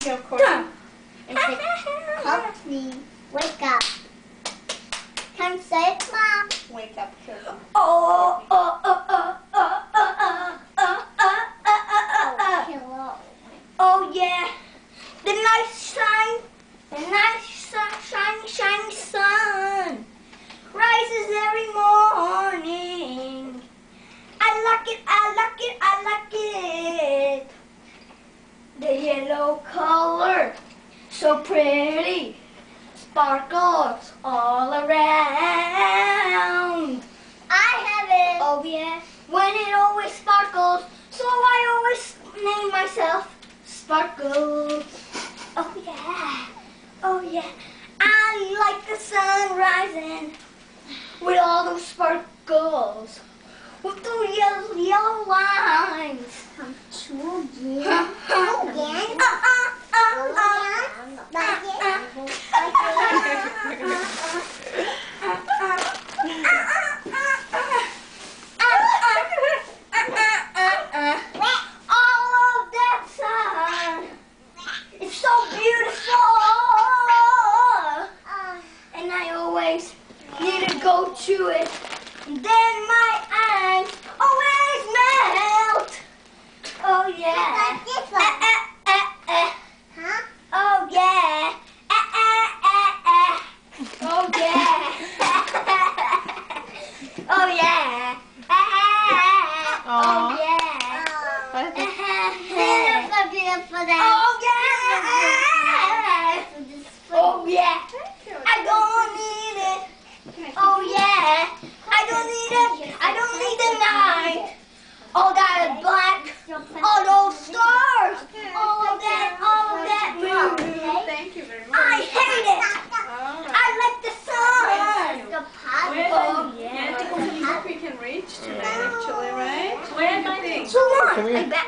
Yeah, of course. It's like, help me wake up. Come save Mom. Wake up, kid. Oh, hello. Oh yeah, the nice shiny sun rises every morning. I like it. The yellow color, so pretty, sparkles all around. I have it. Oh yeah, when it always sparkles, so I always name myself Sparkles. Oh yeah, I like the sun rising with all those sparkles, with the yellow lines. All of that sun, it's so beautiful, and I always need to go to it, and then my eyes always melt. Oh yeah. Like this one. Huh? Oh yeah. Oh yeah. Oh yeah. Oh yeah. Beautiful, beautiful. Oh yeah. Oh yeah. I don't need it. Oh yeah. I don't need it. I don't need the night. All that black. All those stars. All of that moon. Thank you very much. I hate it. All right. I like the sun. Where Oh yeah, yeah. I think we can reach today, actually, right? What do you think? So what? Come here. I'm back.